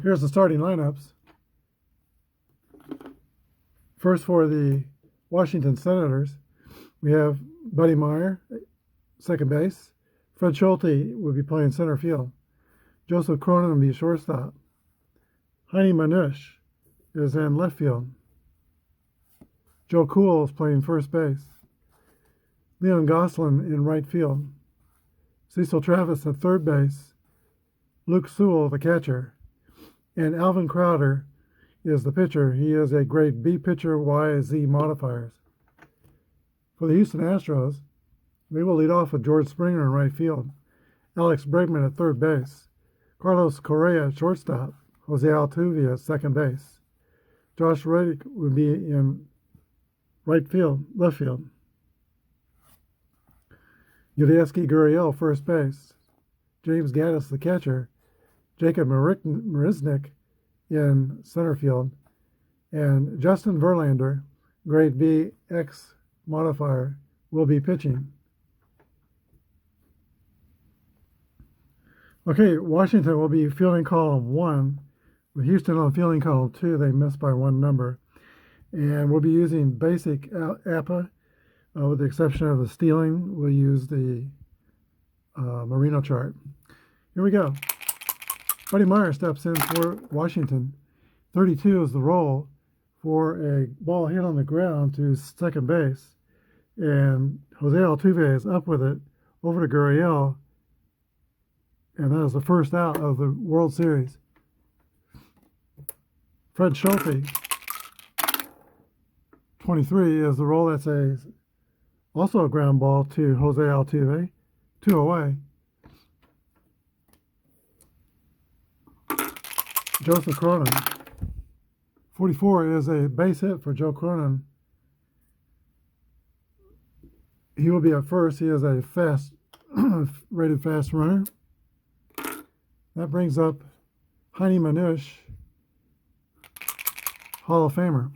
Here's the starting lineups. First, for the Washington Senators, we have Buddy Meyer, second base. Fred Schulte will be playing center field. Joseph Cronin will be shortstop. Heini Manush is in left field. Joe Cool is playing first base. Leon Gosselin in right field. Cecil Travis at third base. Luke Sewell, the catcher. And Alvin Crowder is the pitcher. He is a grade B pitcher, Y-Z modifiers. For the Houston Astros, they will lead off with George Springer in right field. Alex Bregman at third base. Carlos Correa at shortstop. Jose Altuve at second base. Josh Reddick would be in left field. Yudieski Gurriel, first base. James Gaddis, the catcher. Jacob Marisnik in center field. And Justin Verlander, grade B X modifier, will be pitching. Okay, Washington will be fielding column 1. With Houston on fielding column 2, they missed by one number. And we'll be using basic Apba, with the exception of the stealing. We'll use the Marino chart. Here we go. Buddy Meyer steps in for Washington. 32 is the roll for a ball hit on the ground to second base. And Jose Altuve is up with it over to Gurriel. And that is the first out of the World Series. Fred Schulte, 23 is the roll. That's also a ground ball to Jose Altuve, 2 away. Joseph Cronin, 44 is a base hit for Joe Cronin. He will be at first. He is a rated fast runner. That brings up Heini Manush, Hall of Famer.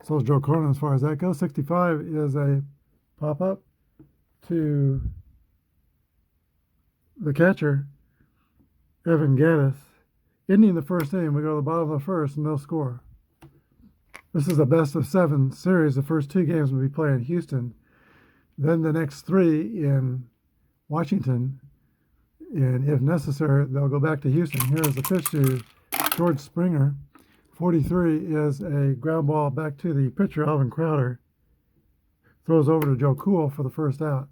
So is Joe Cronin as far as that goes. 65 is a pop-up to the catcher, Evan Gaddis. Ending the first inning, we go to the bottom of the first, no score. This is a best-of-7 series. The first 2 games will be played in Houston. Then the next 3 in Washington. And if necessary, they'll go back to Houston. Here is the pitch to George Springer. 43 is a ground ball back to the pitcher, Alvin Crowder. Throws over to Joe Cool for the first out.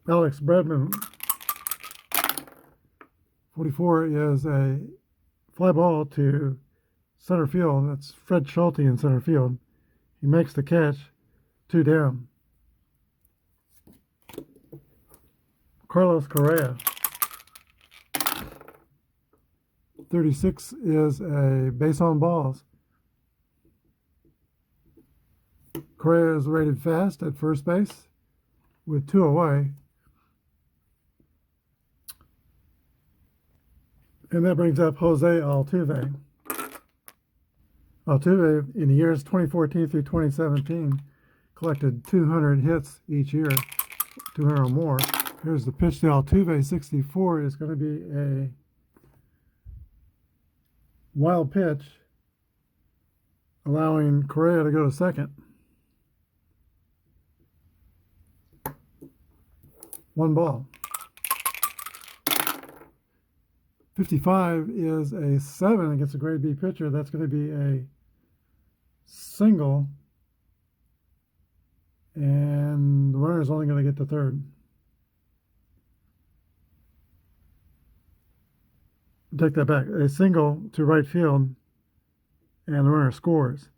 Alex Bregman, 44, is a fly ball to center field. That's Fred Schulte in center field. He makes the catch, 2 down. Carlos Correa, 36 is a base on balls. Correa is rated fast at first base with 2 away. And that brings up Jose Altuve. Altuve, in the years 2014 through 2017, collected 200 hits each year, 200 or more. Here's the pitch to Altuve. 64 is going to be a wild pitch, allowing Correa to go to second. 1 ball. 55 is a 7 against a grade B pitcher. That's going to be a single, and the runner is only going to get to third. Take that back. A single to right field, and the runner scores.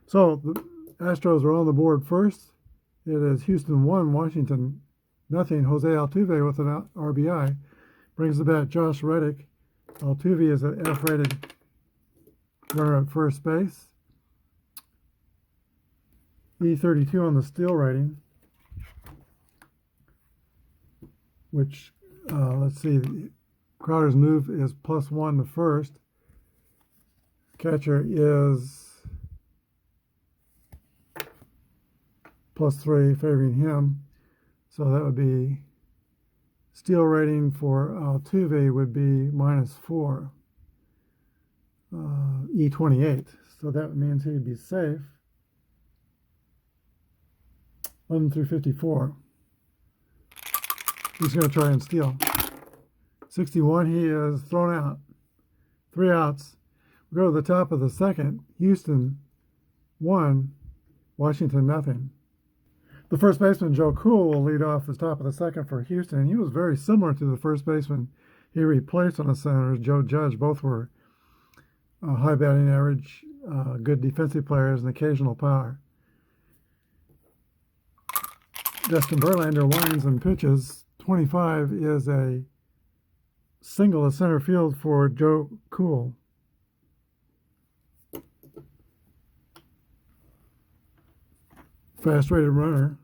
So the Astros are on the board first. It is Houston 1, Washington nothing. Jose Altuve with an RBI brings the bat Josh Reddick. Altuve is an F-rated runner at first base. E32 on the steal rating, which, let's see, Crowder's move is +1 to first. Catcher is +3, favoring him. So that would be steal rating for Altuve would be -4, E28. So that means he'd be safe. 11 through 54. He's going to try and steal. 61, he is thrown out. 3 outs. We go to the top of the second. Houston 1, Washington nothing. The first baseman, Joe Cool, will lead off the top of the second for Houston. He was very similar to the first baseman he replaced on the Senators, Joe Judge. Both were high batting average, good defensive players, and occasional power. Justin Verlander winds and pitches. 25 is a single to center field for Joe Cool. Fast rated runner.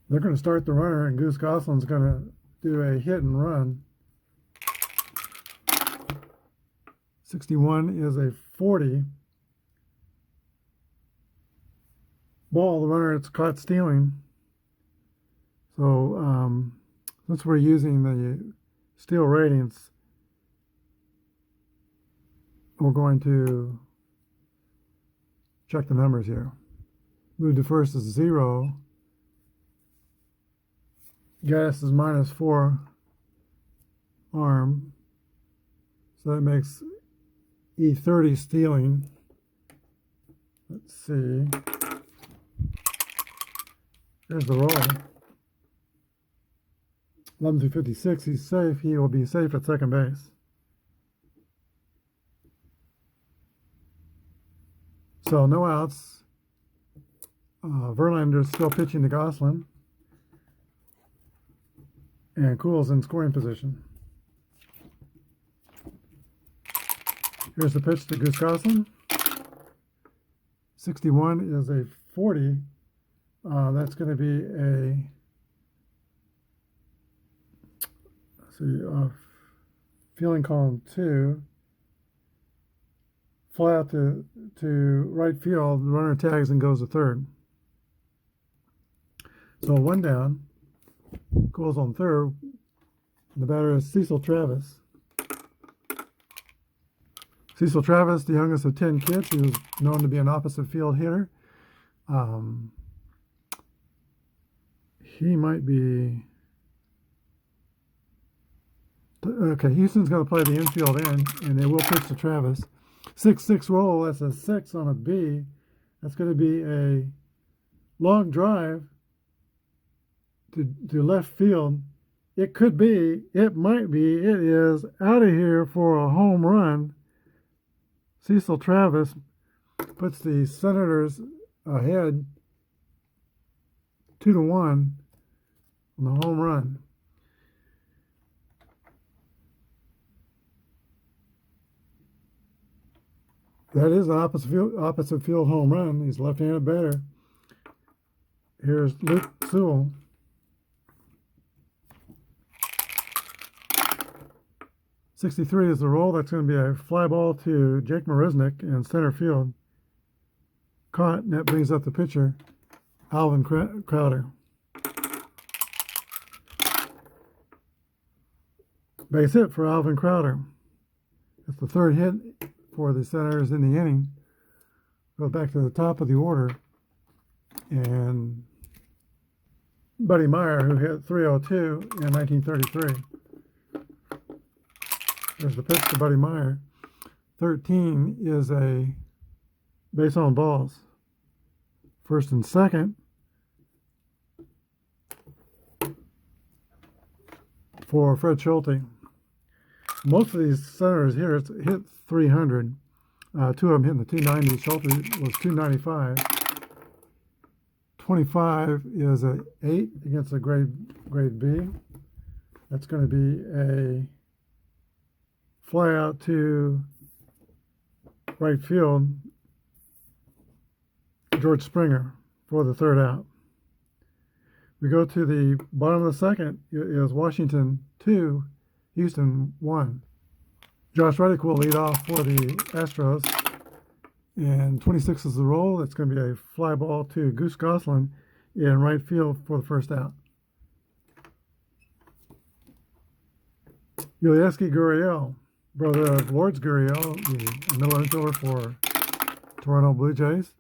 They're going to start the runner, and Goose Gosselin's going to do a hit and run. 61 is a 40. Ball, the runner, it's caught stealing. So since we're using the steal ratings, we're going to check the numbers here. Move to first is 0. Gas is -4 arm. So that makes E30 stealing. Let's see. There's the roll. 11 through 56, he's safe. He will be safe at second base. So no outs. Verlander's still pitching to Gosselin. And Cool's in scoring position. Here's the pitch to Goose Gosselin. 61 is a 40. That's going to be a, let's see, fielding column 2. Fly out to right field. The runner tags and goes to third. So 1 down. Cool's on third. The batter is Cecil Travis. Cecil Travis, the youngest of 10 kids, he was known to be an opposite field hitter. He might be... Okay, Houston's going to play the infield end, and they will pitch to Travis. 6-6 roll, that's a 6 on a B. That's going to be a long drive to left field. It could be, it might be, it is out of here for a home run. Cecil Travis puts the Senators ahead 2-1 on the home run. That is an opposite field home run. He's a left-handed batter. Here's Luke Sewell. .63 is the roll. That's going to be a fly ball to Jake Marisnick in center field. Caught, and that brings up the pitcher, Alvin Crowder. Base hit for Alvin Crowder. That's the third hit for the Senators in the inning. Go back to the top of the order. And Buddy Meyer, who hit .302 in 1933. There's the pitch to Buddy Meyer. 13 is a base on balls. First and second for Fred Schulte. Most of these Senators here hit 300. 2 of them hitting the 290. Schulte was 295. 25 is a 8 against a grade B. That's going to be a fly out to right field, George Springer for the third out. We go to the bottom of the second. It is Washington 2, Houston 1. Josh Reddick will lead off for the Astros. And 26 is the roll. It's going to be a fly ball to Goose Gosselin in right field for the first out. Yulieski Gurriel, brother of Lourdes Gurriel, the middle infielder for Toronto Blue Jays.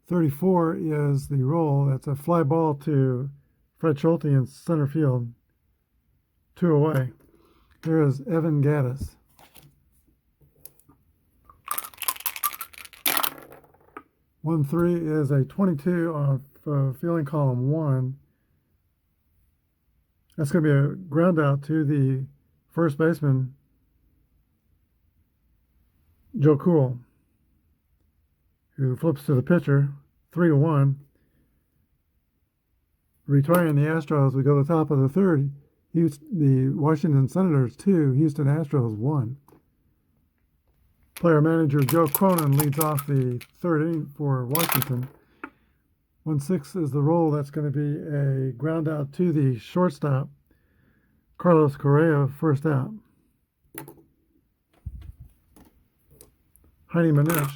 34 is the roll. That's a fly ball to Fred Schulte in center field. 2 away. Here is Evan Gaddis. One 3 is a 22 off fielding column 1. That's going to be a ground out to the first baseman, Joe Cool, who flips to the pitcher. 3-1. Retiring the Astros, we go to the top of the third. The Washington Senators 2, Houston Astros 1. Player manager Joe Cronin leads off the third inning for Washington. 1-6 is the roll. That's going to be a ground out to the shortstop, Carlos Correa, first out. Heidi Manish.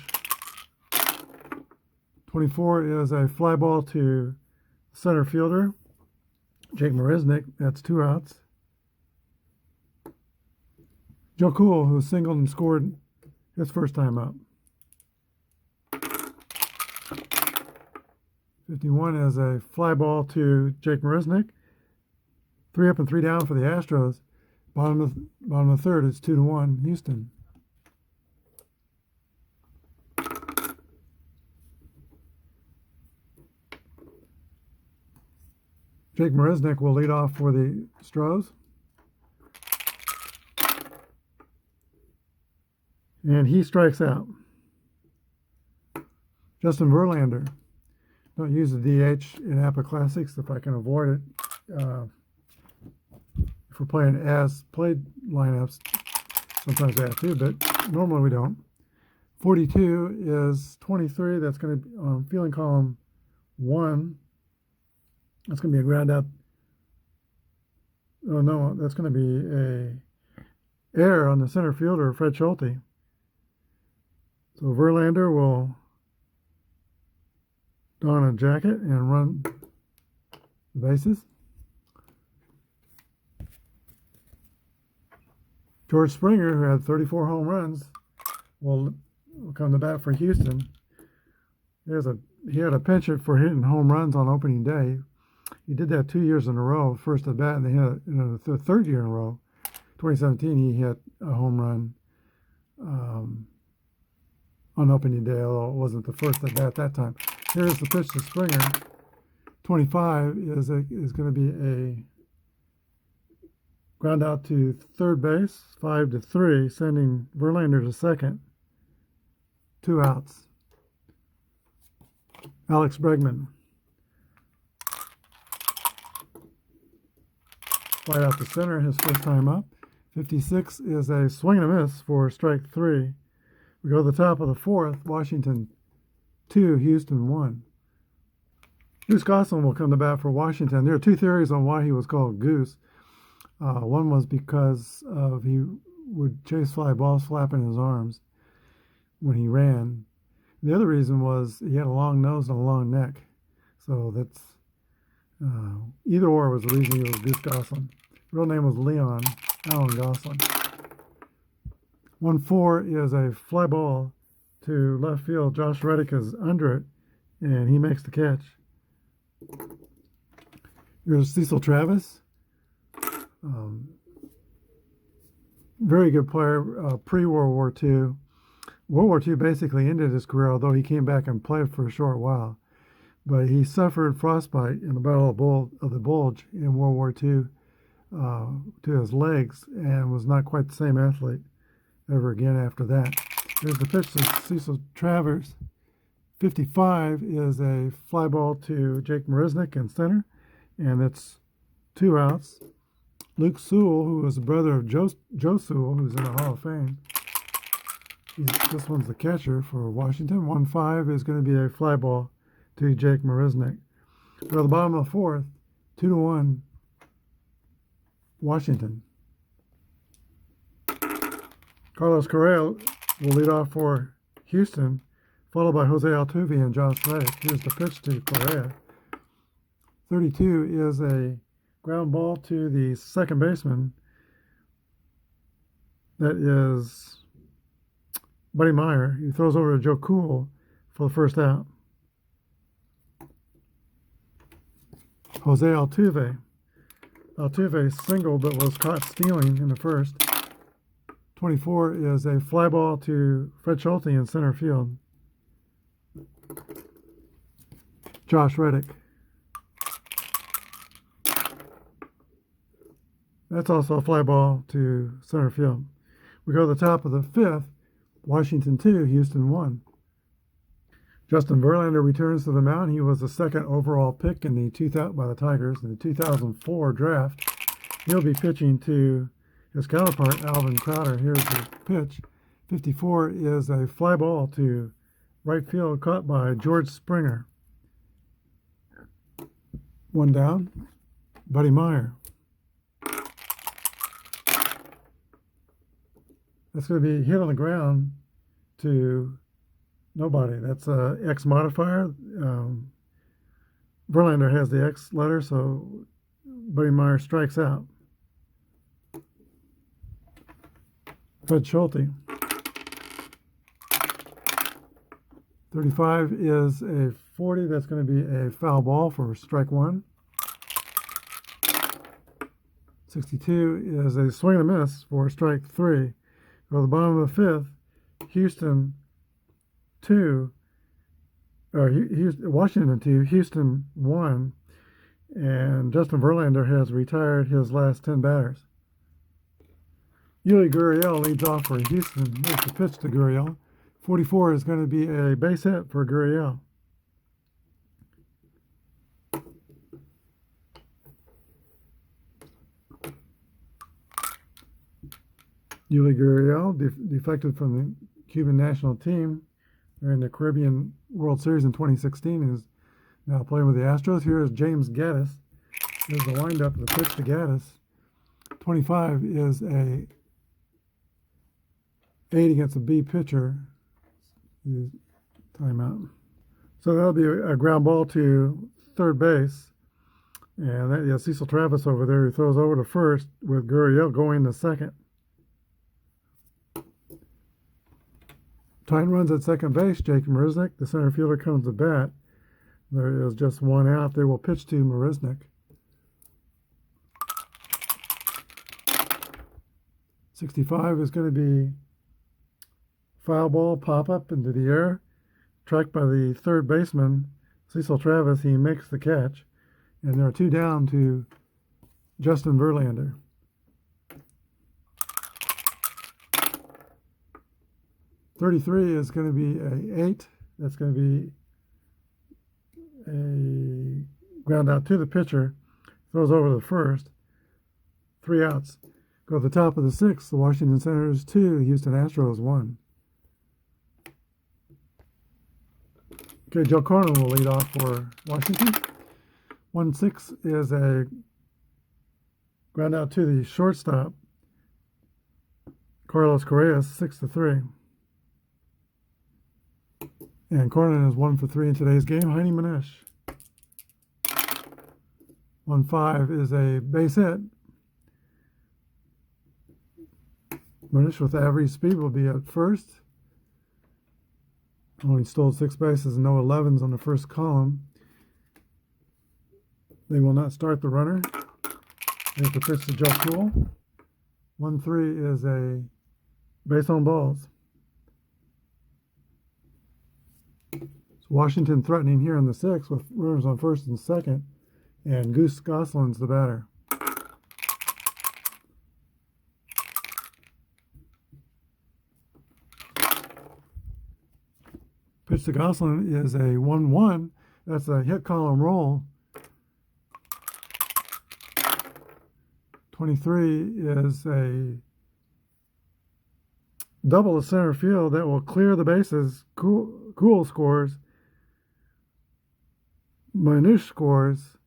24 is a fly ball to center fielder, Jake Marisnick. That's 2 outs. Joe Cool, who singled and scored his first time up. 51 is a fly ball to Jake Marisnick. 3 up and 3 down for the Astros. Bottom of the third, it's 2-1 Houston. Jake Marisnick will lead off for the Astros. And he strikes out. Justin Verlander. Don't use the DH in Apba Classics if I can avoid it. If we're playing as played lineups, sometimes we have to, but normally we don't. 42 is 23. That's going to be on fielding column 1. That's going to be a ground out. Oh no, that's going to be a error on the center fielder, Fred Schulte. So Verlander will don a jacket and run the bases. George Springer, who had 34 home runs, will come to bat for Houston. He had a penchant for hitting home runs on opening day. He did that 2 years in a row, first at bat, and then hit the third year in a row. 2017, he hit a home run on opening day, although it wasn't the first at bat that time. Here's the pitch to Springer. 25 is going to be a ground out to third base, 5-3, sending Verlander to second. 2 outs. Alex Bregman. Right out to center, his first time up. 56 is a swing and a miss for strike 3. We go to the top of the fourth. Washington 2, Houston 1. Goose Goslin will come to bat for Washington. There are 2 theories on why he was called Goose. One was because he would chase fly balls flapping his arms when he ran. The other reason was he had a long nose and a long neck. So that's either or was the reason he was Goose Goslin. Real name was Leon Allen Goslin. 1-4 is a fly ball to left field. Josh Reddick is under it, and he makes the catch. Here's Cecil Travis. Very good player pre-World War II. World War II basically ended his career, although he came back and played for a short while. But he suffered frostbite in the Battle of the Bulge in World War II to his legs and was not quite the same athlete ever again after that. There's the pitch to Cecil Travers. 55 is a fly ball to Jake Marisnick in center, and it's 2 outs. Luke Sewell, who was the brother of Joe Sewell, who's in the Hall of Fame. This one's the catcher for Washington. 1-5 is going to be a fly ball to Jake Marisnick. We're at the bottom of the fourth, 2-1, Washington. Carlos Correa will lead off for Houston, followed by Jose Altuve and Josh Reddick. Here's the pitch to Correa. 32 is a ground ball to the second baseman. That is Buddy Meyer. He throws over to Joe Cool for the first out. Jose Altuve. Altuve singled but was caught stealing in the first. 24 is a fly ball to Fred Schulte in center field. Josh Reddick. That's also a fly ball to center field. We go to the top of the fifth. Washington 2, Houston 1. Justin Verlander returns to the mound. He was the second overall pick in the 2000 by the Tigers in the 2004 draft. He'll be pitching to his counterpart, Alvin Crowder. Here's the pitch. 54 is a fly ball to right field caught by George Springer. One down. Buddy Meyer. That's going to be hit on the ground to nobody. That's a X modifier. Verlander has the X letter, so Buddy Meyer strikes out. Fred Schulte. 35 is a 40. That's going to be a foul ball for strike one. 62 is a swing and a miss for strike three. Go to the bottom of the fifth. Houston 2, or Washington 2, Houston 1, and Justin Verlander has retired his last 10 batters. Yuli Gurriel leads off for Houston. Here's the pitch to Gurriel. 44 is going to be a base hit for Gurriel. Yuli Gurriel, defected from the Cuban national team during the Caribbean World Series in 2016, and is now playing with the Astros. Here is James Gaddis. Here's the windup of the pitch to Gaddis. 25 is a 8 against a B pitcher. Timeout. So that'll be a ground ball to third base. And that is Cecil Travis over there, who throws over to first with Gurriel going to second. Tying runs at second base. Jake Marisnick, the center fielder, comes to bat. There is just one out. They will pitch to Marisnick. 65 is going to be foul ball, pop up into the air, tracked by the third baseman, Cecil Travis. He makes the catch, and there are two down to Justin Verlander. .33 is going to be a 8. That's going to be a ground out to the pitcher. Throws over to the first. 3 outs. Go to the top of the sixth. The Washington Senators 2, Houston Astros 1. Okay, Joe Cronin will lead off for Washington. 1-6 is a ground out to the shortstop, Carlos Correa, 6-3. And Cronin is 1 for 3 in today's game. Heine Manish. 1-5 is a base hit. Manish with average speed will be at first. Only stole 6 bases and no 11s on the first column. They will not start the runner. They have to pitch to Joe Cool. 1-3 is a base on balls. Washington threatening here in the 6th with runners on first and second, and Goose Gosselin's the batter. Pitch to Gosselin is a 1-1. That's a hit column roll. 23 is a double to center field that will clear the bases. Cool scores. Manish scores,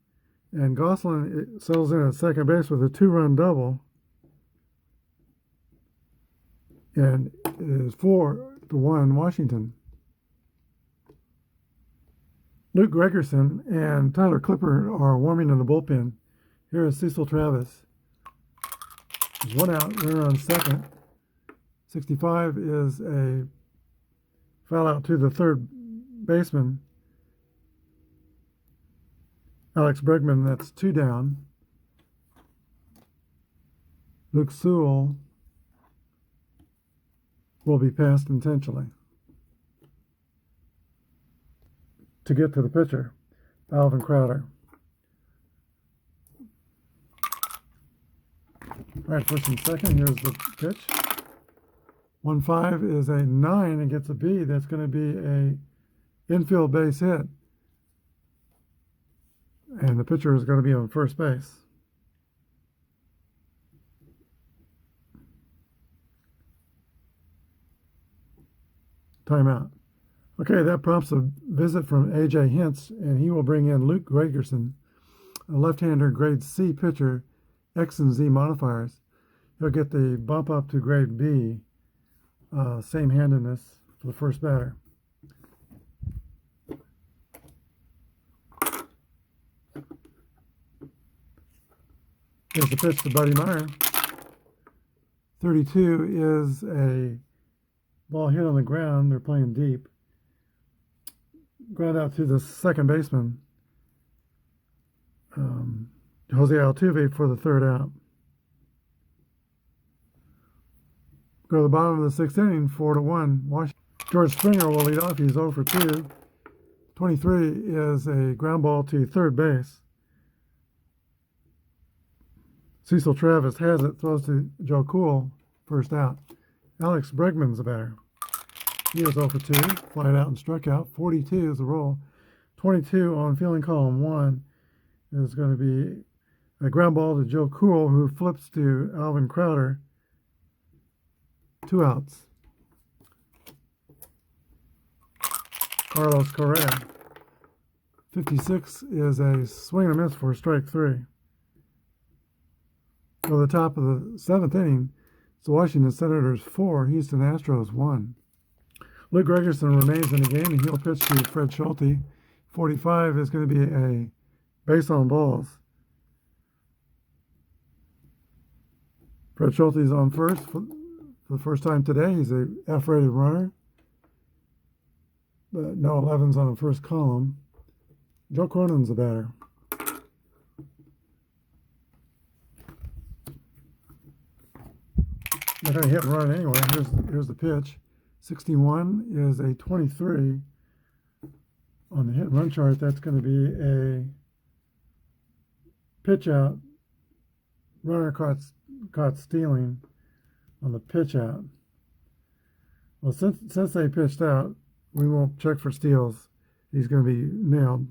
and Gosselin settles in at second base with a 2-run double, and it is 4-1 Washington. Luke Gregerson and Tyler Clipper are warming in the bullpen. Here is Cecil Travis. There's one out, runner on second. 65 is a foul out to the third baseman, Alex Bregman. That's two down. Luke Sewell will be passed intentionally to get to the pitcher, Alvin Crowder. All right, first and second, here's the pitch. 1-5 is a 9 and gets a B. That's going to be a infield base hit. And the pitcher is going to be on first base. Timeout. Okay, that prompts a visit from A.J. Hintz, and he will bring in Luke Gregerson, a left-hander grade C pitcher, X and Z modifiers. He'll get the bump up to grade B, same-handedness for the first batter. Here's the pitch to Buddy Meyer. 32 is a ball hit on the ground. They're playing deep. Ground out to the second baseman, Jose Altuve, for the third out. Go to the bottom of the sixth inning, 4-1. Washington. George Springer will lead off. He's 0 for 2. 23 is a ground ball to third base. Cecil Travis has it, throws to Joe Cool, first out. Alex Bregman's the batter. He is 0 for 2, flied out and struck out. 42 is the roll. 22 on fielding column 1 is going to be a ground ball to Joe Cool, who flips to Alvin Crowder. 2 outs. Carlos Correa. 56 is a swing and a miss for strike 3. Go to the top of the seventh inning. It's the Washington Senators 4, Houston Astros 1. Luke Gregerson remains in the game, and he'll pitch to Fred Schulte. 45 is going to be a base on balls. Fred Schulte is on first for the first time today. He's a F-rated runner, but no 11s on the first column. Joe Cronin's the batter. They're going to hit and run anyway. Here's the pitch. 61 is a 23. On the hit and run chart, that's going to be a pitch out. Runner caught stealing on the pitch out. Well, since they pitched out, we won't check for steals. He's going to be nailed.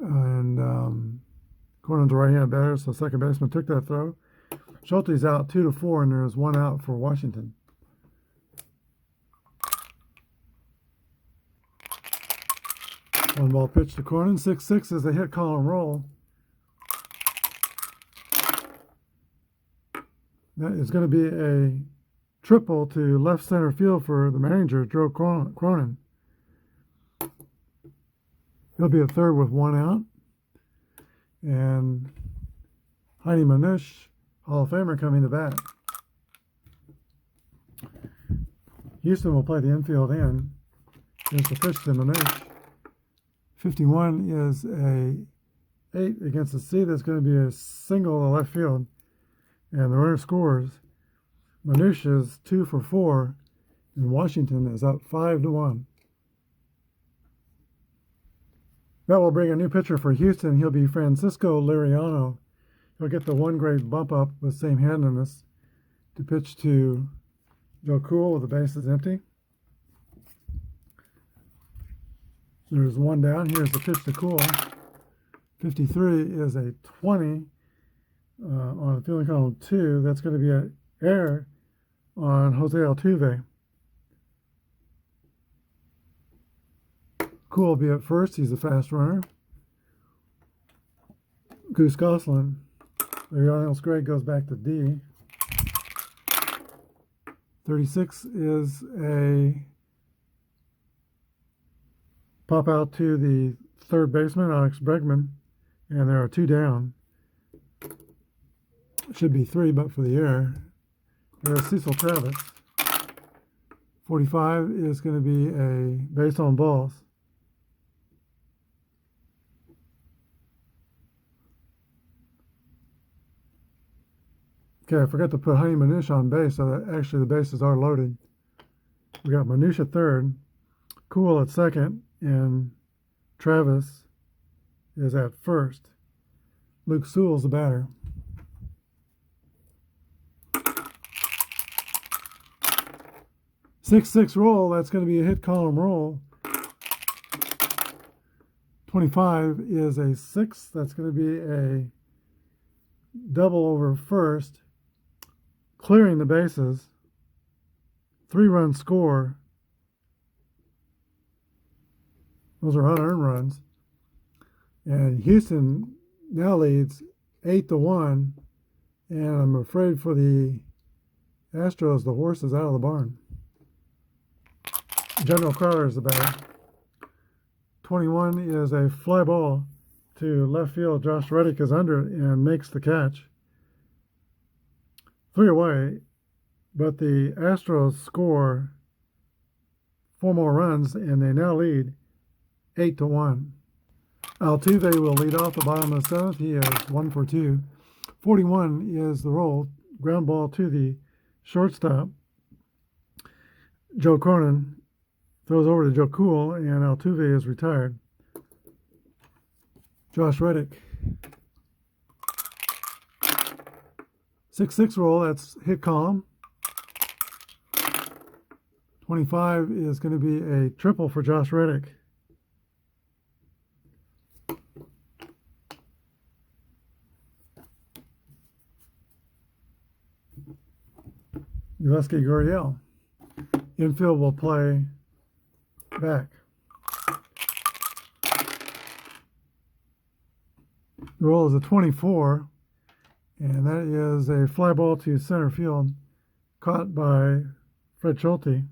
And Cornyn's a right-handed batter, so second baseman took that throw. Schulte's out 2-4, and there's 1 out for Washington. One ball pitch to Cornyn. 6-6 is a hit, column roll. That is going to be a triple to left center field for the manager, Joe Cronin. He'll be at third with 1 out. And Heidi Manush, Hall of Famer, coming to bat. Houston will play the infield in. Here's the pitch to Manush. 51 is a 8 against the C. That's going to be a single to left field. And the runner scores. Manush is 2 for 4, and Washington is up 5-1. That will bring a new pitcher for Houston. He'll be Francisco Liriano. He'll get the 1 grade bump up with same-handedness to pitch to Joe Cool with the bases empty. There's 1 down. Here's the pitch to Cool. 53 is a 20 on fielding column 2. That's going to be an error on Jose Altuve. Cool will be at first. He's a fast runner. Goose Goslin. Ariel Gray goes back to D. 36 is a pop out to the third baseman, Alex Bregman, and there are 2 down. Should be 3, but for the error. There's Cecil Travis. 45 is going to be a base on balls. Okay, I forgot to put Honey Minutia on base, so that actually the bases are loaded. We got Minutia third, Cool at second, and Travis is at first. Luke Sewell's the batter. Six roll, that's going to be a hit column roll. 25 is a 6, that's going to be a double over first, clearing the bases. 3-run score. Those are unearned runs. And Houston now leads 8-1. And I'm afraid for the Astros, the horse is out of the barn. General Crowder is the batter. 21 is a fly ball to left field. Josh Reddick is under it and makes the catch. 3 away, but the Astros score 4 more runs, and they now lead 8-1. Altuve will lead off the bottom of the 7th. He is 1 for 2. 41 is the roll. Ground ball to the shortstop. Joe Cronin throws over to Joe Cool, and Altuve is retired. Josh Reddick. 6-6 roll, that's hit column. 25 is going to be a triple for Josh Reddick. Yulesky Gurriel. Infield will play back. The roll is a 24, and that is a fly ball to center field, caught by Fred Schulte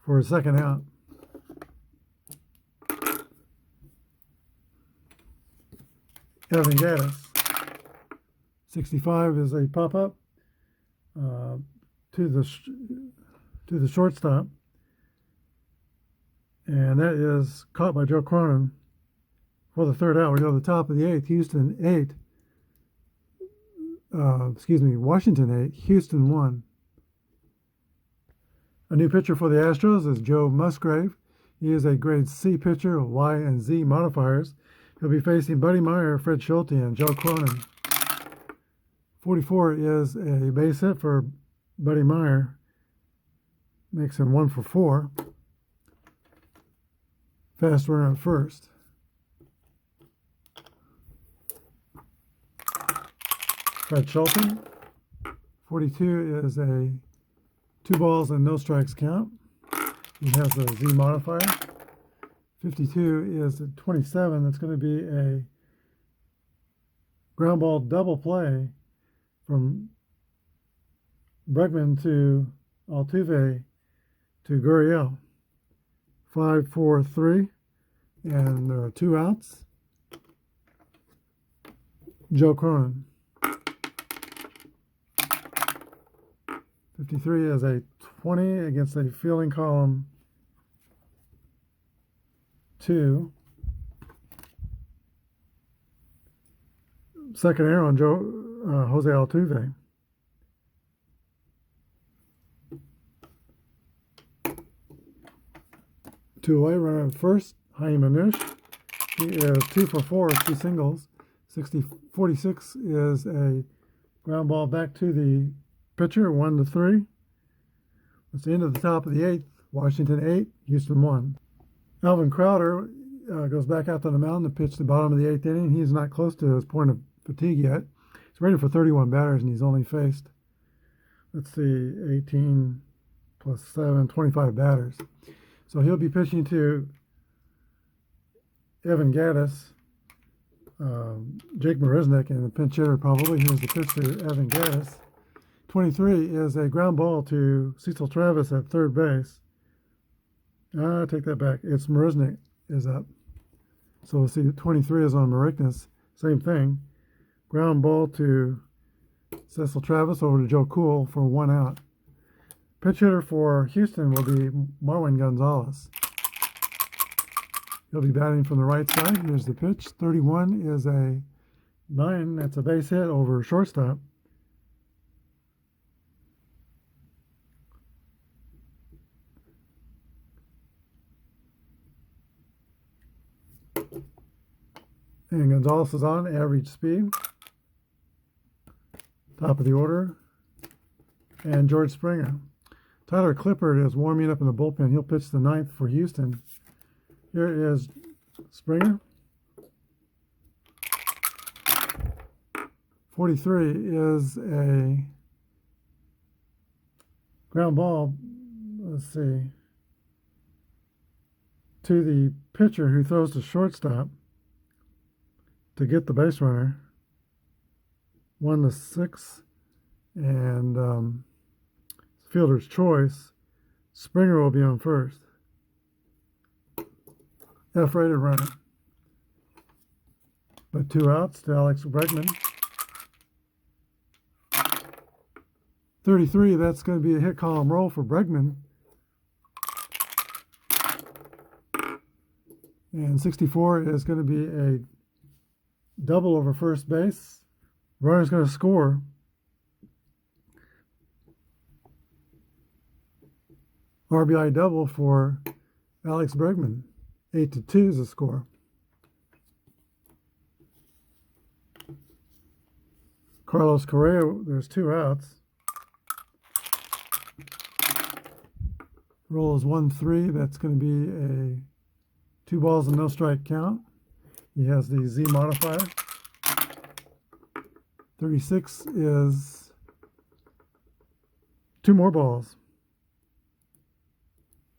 for a second out. Evan Gattis. 65 is a pop-up to the shortstop, and that is caught by Joe Cronin for the third out. We go to the top of the 8th. Washington 8, Houston 1. A new pitcher for the Astros is Joe Musgrave. He is a grade C pitcher with Y and Z modifiers. He'll be facing Buddy Meyer, Fred Schulte, and Joe Cronin. 44 is a base hit for Buddy Meyer. Makes him 1 for 4. Fast runner at first. Fred Schulte. 42 is a 2 balls and no strikes count. He has a Z modifier. 52 is a 27. That's going to be a ground ball double play from Bregman to Altuve to Gurriel. 5, 4, 3, and there are 2 outs. Joe Cronin. 53 is a 20 against a fielding column 2. Second error on Jose Altuve. Two away, runner at first, Honey Minutia. He is 2 for 4, 2 singles. 46 is a ground ball back to the pitcher, 1-3. That's the end of the top of the 8th. Washington 8, Houston 1. Alvin Crowder goes back out to the mound to pitch the bottom of the 8th inning. He's not close to his point of fatigue yet. He's rated for 31 batters, and he's only faced, let's see, 18 plus 7, 25 batters. So he'll be pitching to Evan Gattis, Jake Marisnick, and the pinch hitter probably. Here's the pitch to Evan Gattis. 23 is a ground ball to Cecil Travis at third base. I take that back. It's Marisnick is up. So we'll see 23 is on Mariknas. Same thing. Ground ball to Cecil Travis over to Joe Cool for 1 out. Pitch hitter for Houston will be Marwin Gonzalez. He'll be batting from the right side. Here's the pitch. 31 is a 9. That's a base hit over shortstop. And Gonzalez is on, average speed. Top of the order. And George Springer. Tyler Clippard is warming up in the bullpen. He'll pitch the 9th for Houston. Here is Springer. 43 is a ground ball, let's see, to the pitcher who throws to shortstop to get the base runner. 1-6, and fielder's choice. Springer will be on first. F-rated runner. But 2 outs to Alex Bregman. 33, that's going to be a hit column roll for Bregman. And 64 is going to be a double over first base. Runner's going to score. RBI double for Alex Bregman. 8-2 is the score. Carlos Correa, there's 2 outs. Roll is 1-3. That's going to be a 2 balls and no strike count. He has the Z modifier. 36 is 2 more balls.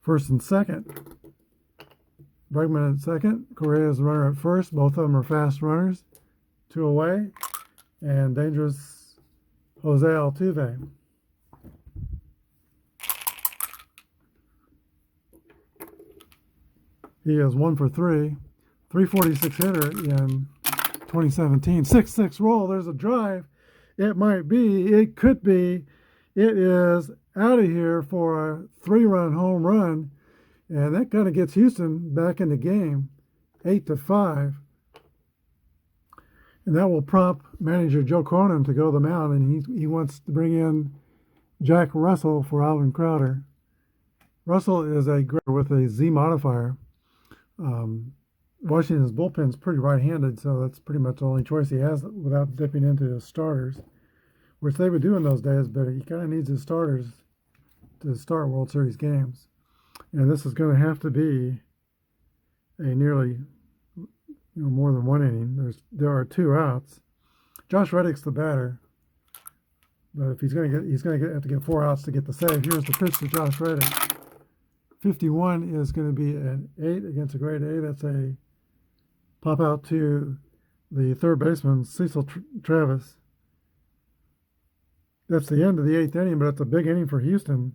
First and second. Bregman at second. Correa is the runner at first. Both of them are fast runners. 2 away. And dangerous Jose Altuve. He is 1 for 3. 346 hitter in 2017. 6-6 roll. There's a drive. It might be. It could be. It is out of here for a 3-run home run. And that kind of gets Houston back in the game. 8-5. And that will prompt manager Joe Cronin to go the mound. And he wants to bring in Jack Russell for Alvin Crowder. Russell is a great with a Z modifier. Washington's bullpen's pretty right-handed, so that's pretty much the only choice he has without dipping into his starters, which they would do in those days, but he kind of needs his starters to start World Series games. And this is going to have to be a nearly, more than 1 inning. There are 2 outs. Josh Reddick's the batter, but if he's going to have to get 4 outs to get the save. Here's the pitch to Josh Reddick. 51 is going to be an 8 against a grade A. That's a pop out to the third baseman, Cecil Travis. That's the end of the 8th inning, but it's a big inning for Houston.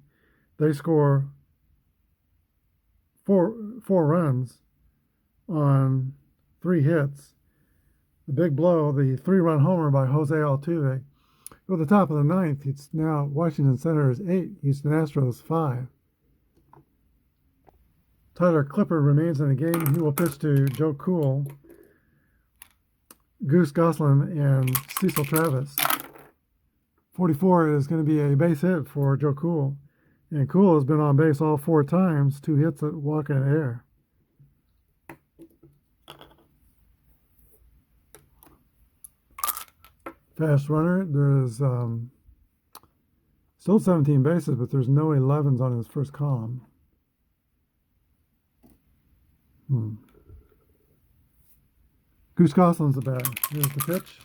They score four runs on 3 hits. The big blow, the 3-run homer by Jose Altuve. At the top of the 9th, it's now Washington Senators 8, Houston Astros 5. Tyler Clippard remains in the game. He will pitch to Joe Cool, Goose Goslin, and Cecil Travis. 44 is going to be a base hit for Joe Cool. And Cool has been on base all 4 times, 2 hits at walk and air. Fast runner. There's still 17 bases, but there's no 11s on his first column. Goose Goslin's the batter. Here's the pitch.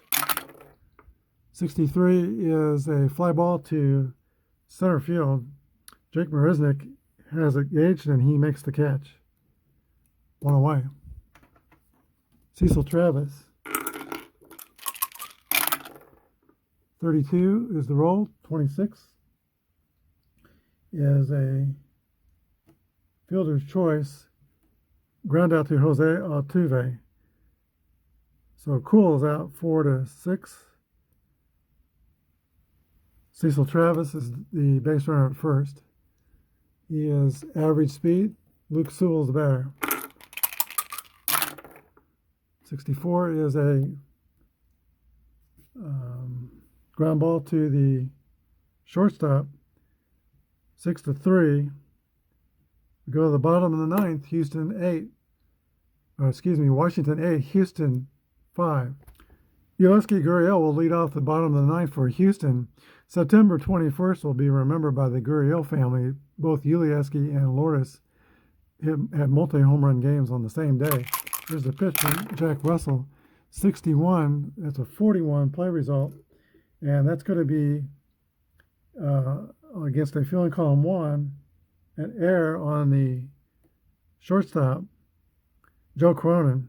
63 is a fly ball to center field. Jake Marisnick has it gauged and he makes the catch. 1 away. Cecil Travis. 32 is the roll. 26 is a fielder's choice. ground out to Jose Altuve. So Cool is out 4-6. Cecil Travis is the base runner at first. He is average speed. Luke Sewell is the batter. 64 is a ground ball to the shortstop. 6-3. We go to the bottom of the ninth. Washington 8, Houston 5. Yulieski Gurriel will lead off the bottom of the ninth for Houston. September 21st will be remembered by the Gurriel family. Both Yulieski and Lourdes had multi-home run games on the same day. Here's the pitch from Jack Russell. 61. That's a 41 play result. And that's going to be against a fielding column 1, an error on the shortstop, Joe Cronin.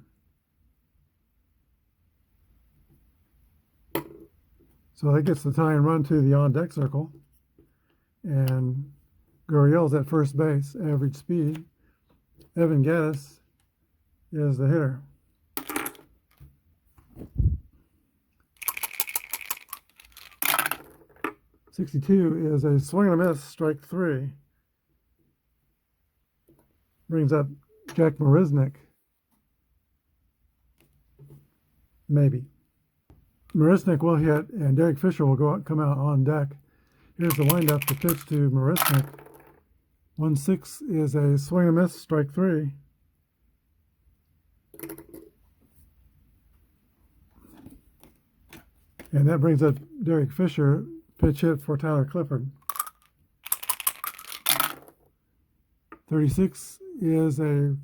So that gets the tying run to the on-deck circle. And Gurriel's at first base, average speed. Evan Gattis is the hitter. .62 is a swing and a miss, strike 3. Brings up Jack Marisnick. Maybe. Marisnick will hit, and Derek Fisher will come out on deck. Here's the windup, the pitch to Marisnick. 1-6 is a swing and a miss, strike 3. And that brings up Derek Fisher, pitch hit for Tyler Clifford. 36 is a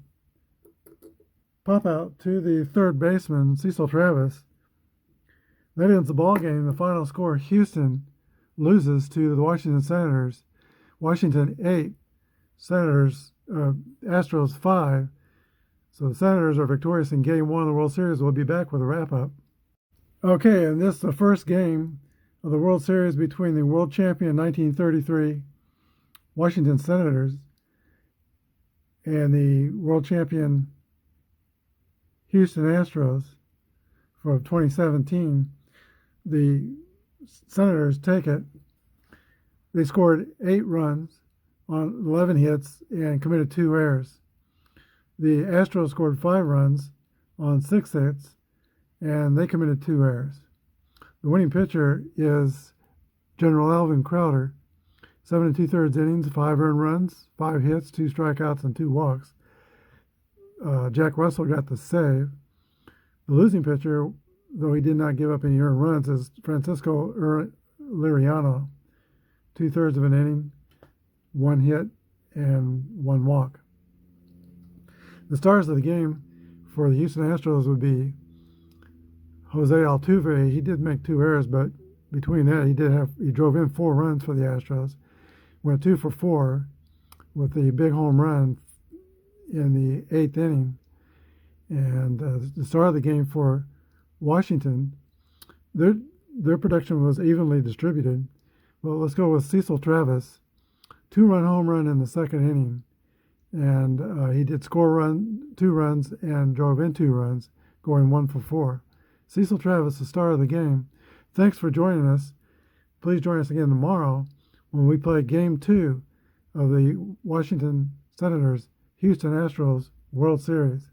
pop out to the third baseman, Cecil Travis. That ends the ball game. The final score, Houston loses to the Washington Senators. Washington 8, Astros 5. So the Senators are victorious in Game 1 of the World Series. We'll be back with a wrap-up. Okay, and this is the first game of the World Series between the world champion 1933 Washington Senators and the world champion Houston Astros for 2017. The Senators take it. They scored 8 runs on 11 hits and committed 2 errors. The Astros scored 5 runs on 6 hits and they committed 2 errors. The winning pitcher is General Alvin Crowder. 7 2/3 innings, 5 earned runs, 5 hits, 2 strikeouts, and 2 walks. Jack Russell got the save. The losing pitcher, though he did not give up any earned runs, is Francisco Liriano. 2/3 of an inning, 1 hit, and 1 walk. The stars of the game for the Houston Astros would be Jose Altuve. He did make 2 errors, but between that, he drove in 4 runs for the Astros. Went 2 for 4 with the big home run in the 8th inning. And the star of the game for Washington, their production was evenly distributed. Well, let's go with Cecil Travis. 2-run home run in the 2nd inning. And he did score 2 runs and drove in 2 runs, going 1 for 4. Cecil Travis, the star of the game. Thanks for joining us. Please join us again tomorrow when we play Game 2 of the Washington Senators Houston Astros World Series.